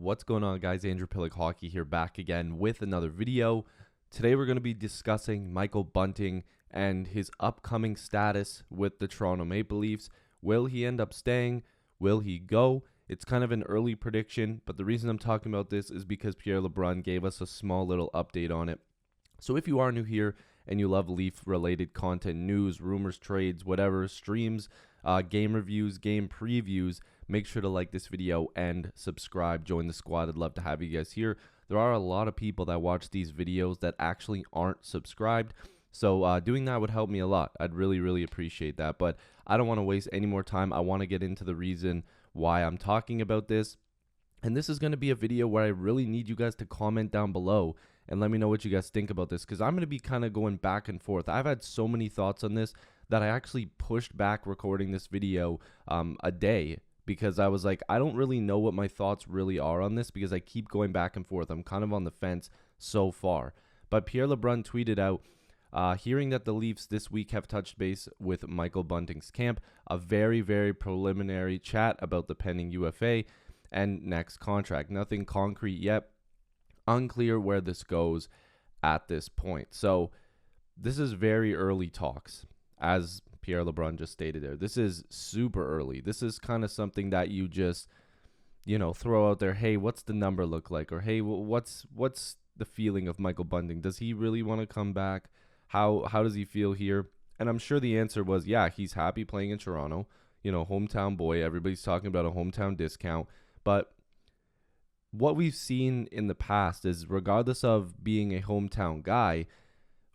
What's going on, guys? Andrew Piluk Hockey here, back again with another video. Today we're going to be discussing Michael Bunting and his upcoming status with the Toronto Maple Leafs. Will he end up staying? Will he go? It's kind of an early prediction, but the reason I'm talking about this is because Pierre LeBrun gave us a small little update on it. So if you are new here and you love Leaf-related content, news, rumors, trades, whatever, streams, game reviews, game previews, make sure to like this video and subscribe. Join the squad. I'd love to have you guys here. There are a lot of people that watch these videos that actually aren't subscribed. So doing that would help me a lot. I'd really appreciate that. But I don't want to waste any more time. I want to get into the reason why I'm talking about this. And this is going to be a video where I really need you guys to comment down below and let me know what you guys think about this, because I'm going to be kind of going back and forth. I've had so many thoughts on this that I actually pushed back recording this video a day, because I was like, I don't really know what my thoughts really are on this, because I keep going back and forth. I'm kind of on the fence so far. But Pierre LeBrun tweeted out, hearing that the Leafs this week have touched base with Michael Bunting's camp, a very preliminary chat about the pending UFA and next contract. Nothing concrete yet. Unclear where this goes at this point. So this is very early talks, as Pierre LeBrun just stated there. This is super early. This is kind of something that you just, throw out there. Hey, what's the number look like? Or hey, what's the feeling of Michael Bunting? Does he really want to come back? How does he feel here? And I'm sure the answer was, yeah, he's happy playing in Toronto. Hometown boy. Everybody's talking about a hometown discount. But what we've seen in the past is, regardless of being a hometown guy,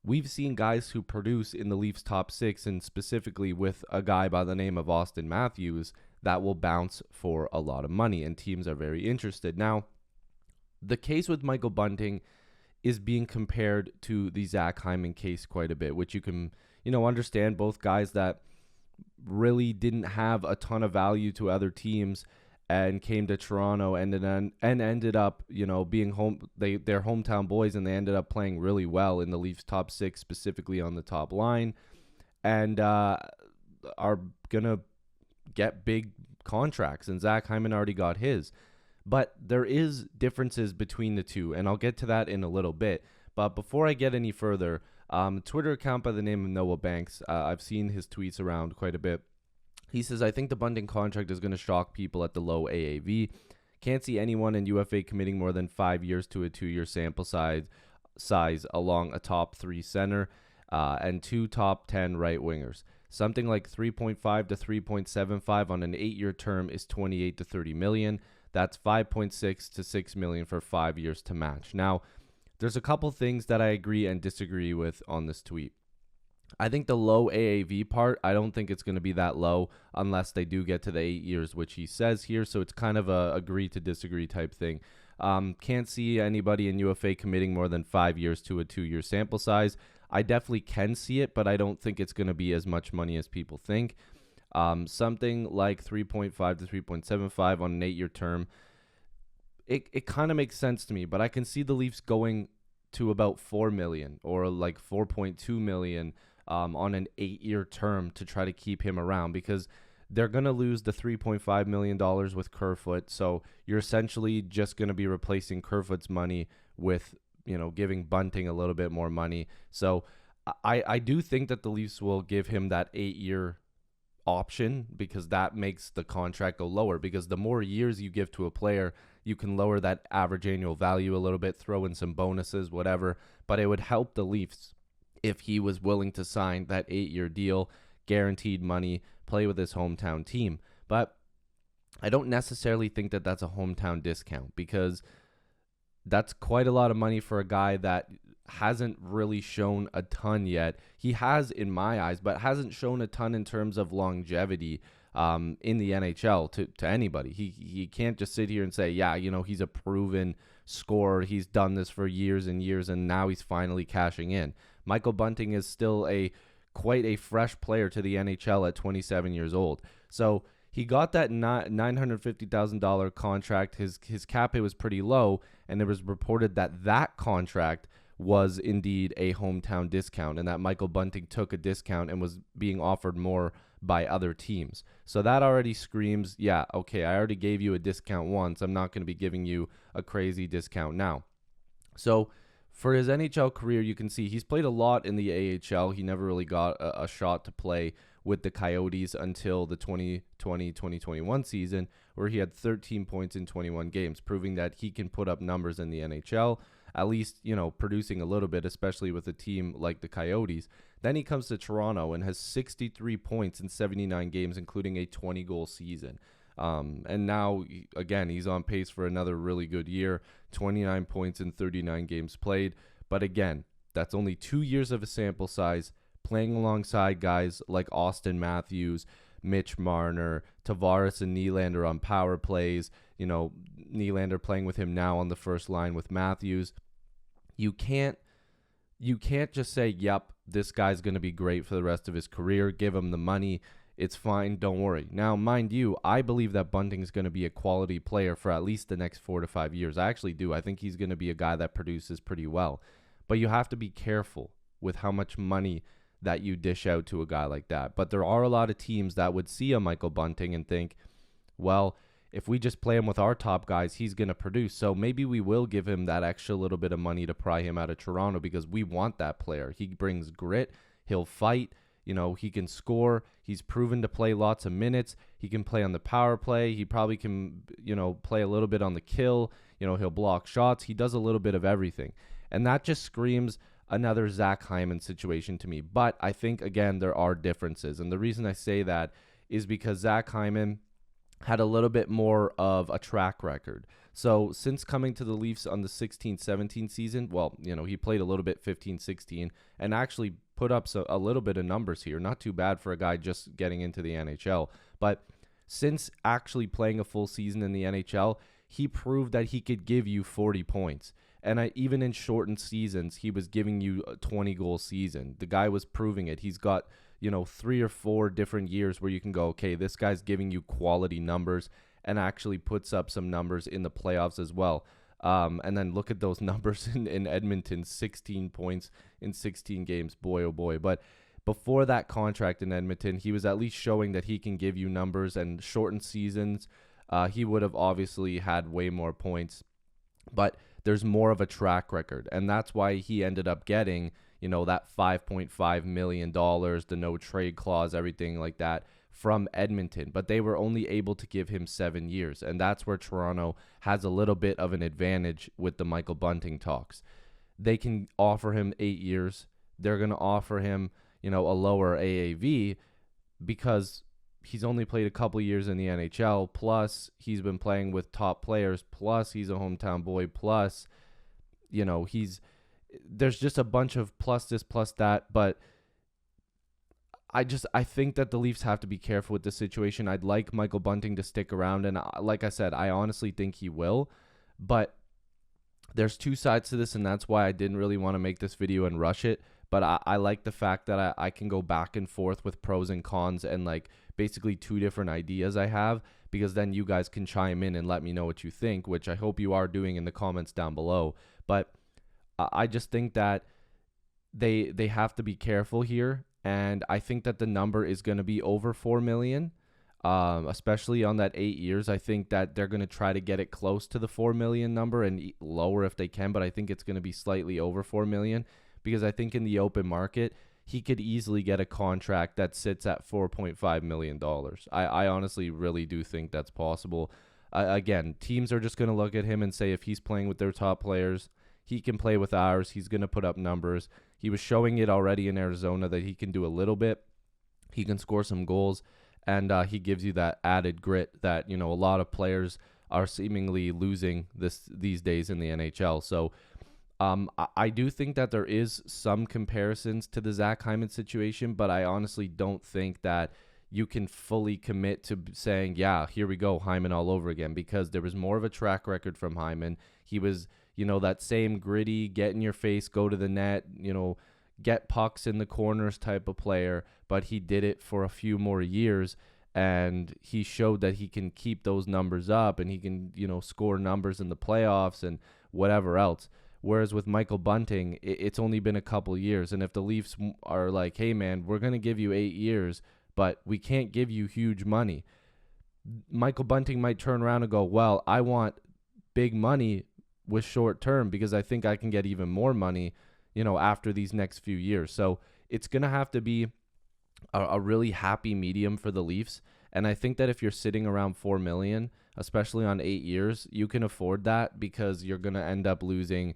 we've seen guys who produce in the Leafs top six, and specifically with a guy by the name of Austin Matthews, that will bounce for a lot of money, and teams are very interested. Now, the case with Michael Bunting is being compared to the Zach Hyman case quite a bit, which you can, understand. Both guys that really didn't have a ton of value to other teams and came to Toronto and ended up, being they're hometown boys, and they ended up playing really well in the Leafs top six, specifically on the top line, and are gonna get big contracts. And Zach Hyman already got his, but there is differences between the two, and I'll get to that in a little bit. But before I get any further, Twitter account by the name of Noah Banks, I've seen his tweets around quite a bit. He says, I think the Bunting contract is going to shock people at the low AAV. Can't see anyone in UFA committing more than 5 years to a 2-year sample size along a top 3 center and 2 top 10 right wingers. Something like 3.5 to 3.75 on an 8-year term is 28 to 30 million. That's 5.6 to 6 million for 5 years to match. Now, there's a couple things that I agree and disagree with on this tweet. I think the low AAV part, I don't think it's going to be that low unless they do get to the 8 years, which he says here. So it's kind of a agree to disagree type thing. Can't see anybody in UFA committing more than 5 years to a 2-year sample size. I definitely can see it, but I don't think it's going to be as much money as people think. Something like 3.5 to 3.75 on an 8-year term. It kind of makes sense to me, but I can see the Leafs going to about 4 million or like 4.2 million on an 8-year term to try to keep him around, because they're going to lose the $3.5 million with Kerfoot. So you're essentially just going to be replacing Kerfoot's money with, giving Bunting a little bit more money. So I do think that the Leafs will give him that 8-year option, because that makes the contract go lower, because the more years you give to a player, you can lower that average annual value a little bit, throw in some bonuses, whatever. But it would help the Leafs if he was willing to sign that 8-year deal, guaranteed money, play with his hometown team. But I don't necessarily think that that's a hometown discount, because that's quite a lot of money for a guy that hasn't really shown a ton yet. He has, in my eyes, but hasn't shown a ton in terms of longevity in the NHL to anybody. He can't just sit here and say, yeah, he's a proven scorer. He's done this for years and years, and now he's finally cashing in. Michael Bunting is still quite a fresh player to the NHL at 27 years old. So he got that $950,000 contract. His cap hit was pretty low, and it was reported that contract was indeed a hometown discount, and that Michael Bunting took a discount and was being offered more by other teams. So that already screams, yeah, okay, I already gave you a discount once. I'm not going to be giving you a crazy discount now. So for his NHL career, you can see he's played a lot in the AHL. He never really got a shot to play with the Coyotes until the 2020-2021 season, where he had 13 points in 21 games, proving that he can put up numbers in the NHL, at least, producing a little bit, especially with a team like the Coyotes. Then he comes to Toronto and has 63 points in 79 games, including a 20-goal season. And now, again, he's on pace for another really good year, 29 points in 39 games played. But again, that's only 2 years of a sample size, playing alongside guys like Austin Matthews, Mitch Marner, Tavares, and Nylander on power plays. Nylander playing with him now on the first line with Matthews. You can't just say, yep, this guy's going to be great for the rest of his career. Give him the money. It's fine. Don't worry. Now, mind you, I believe that Bunting is going to be a quality player for at least the next 4 to 5 years. I actually do. I think he's going to be a guy that produces pretty well. But you have to be careful with how much money that you dish out to a guy like that. But there are a lot of teams that would see a Michael Bunting and think, well, if we just play him with our top guys, he's going to produce. So maybe we will give him that extra little bit of money to pry him out of Toronto because we want that player. He brings grit. He'll fight. He can score. He's proven to play lots of minutes. He can play on the power play. He probably can, play a little bit on the kill. He'll block shots. He does a little bit of everything. And that just screams another Zach Hyman situation to me. But I think, again, there are differences. And the reason I say that is because Zach Hyman had a little bit more of a track record. So since coming to the Leafs on the 16-17 season, he played a little bit 15-16 and actually put up a little bit of numbers here. Not too bad for a guy just getting into the NHL. But since actually playing a full season in the NHL, he proved that he could give you 40 points. And even in shortened seasons, he was giving you a 20-goal season. The guy was proving it. He's got 3 or 4 different years where you can go, okay, this guy's giving you quality numbers and actually puts up some numbers in the playoffs as well. And then look at those numbers in Edmonton, 16 points in 16 games. Boy, oh boy. But before that contract in Edmonton, he was at least showing that he can give you numbers, and shortened seasons, he would have obviously had way more points. But there's more of a track record, and that's why he ended up getting, that $5.5 million, the no trade clause, everything like that from Edmonton. But they were only able to give him 7 years, and that's where Toronto has a little bit of an advantage with the Michael Bunting talks. They can offer him 8 years. They're going to offer him, a lower AAV because he's only played a couple years in the NHL, plus he's been playing with top players, plus he's a hometown boy, plus, there's just a bunch of plus this, plus that. But I think that the Leafs have to be careful with this situation. I'd like Michael Bunting to stick around, and like I said, I honestly think he will. But there's two sides to this, and that's why I didn't really want to make this video and rush it. But I like the fact that I can go back and forth with pros and cons and basically 2 different ideas I have, because then you guys can chime in and let me know what you think, which I hope you are doing in the comments down below. But I just think that they have to be careful here, and I think that the number is going to be over $4 million, especially on that 8 years. I think that they're going to try to get it close to the $4 million number and lower if they can, but I think it's going to be slightly over $4 million, because I think in the open market, he could easily get a contract that sits at $4.5 million. I honestly really do think that's possible. Again, teams are just going to look at him and say, if he's playing with their top players, he can play with ours. He's going to put up numbers. He was showing it already in Arizona that he can do a little bit. He can score some goals, and he gives you that added grit that, a lot of players are seemingly losing these days in the NHL. So I do think that there is some comparisons to the Zach Hyman situation, but I honestly don't think that you can fully commit to saying, yeah, here we go, Hyman all over again, because there was more of a track record from Hyman. He was, that same gritty, get in your face, go to the net, get pucks in the corners type of player, but he did it for a few more years, and he showed that he can keep those numbers up, and he can, score numbers in the playoffs and whatever else. Whereas with Michael Bunting, it's only been a couple years. And if the Leafs are like, hey, man, we're going to give you 8 years, but we can't give you huge money. Michael Bunting might turn around and go, well, I want big money with short term because I think I can get even more money, after these next few years. So it's going to have to be a really happy medium for the Leafs. And I think that if you're sitting around $4 million, especially on 8 years, you can afford that because you're going to end up losing,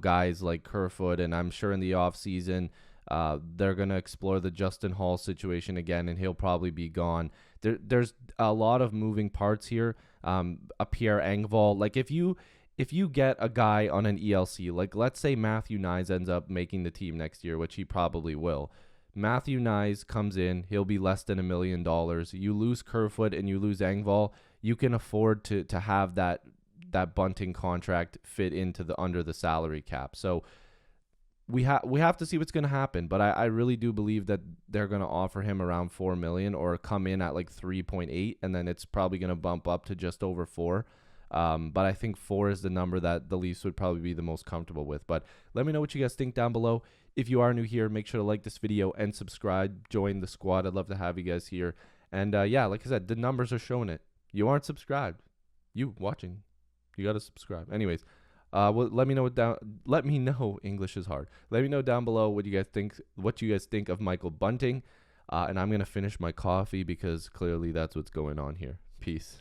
guys like Kerfoot. And I'm sure in the offseason, they're going to explore the Justin Hall situation again, and he'll probably be gone. There's a lot of moving parts here. A Pierre Engvall, like if you get a guy on an ELC, like let's say Matthew Nyes ends up making the team next year, which he probably will. Matthew Nyes comes in, he'll be less than $1 million. You lose Kerfoot and you lose Engvall, you can afford to have that Bunting contract fit into under the salary cap. So we have to see what's going to happen, but I really do believe that they're going to offer him around $4 million or come in at like 3.8, and then it's probably going to bump up to just over 4. But I think 4 is the number that the Leafs would probably be the most comfortable with. But let me know what you guys think down below. If you are new here, make sure to like this video and subscribe. Join the squad. I'd love to have you guys here. And yeah, like I said, the numbers are showing it. You aren't subscribed. You watching, you got to subscribe. Anyways, well, let me know. English is hard. Let me know down below what you guys think of Michael Bunting. And I'm gonna finish my coffee because clearly that's what's going on here. Peace.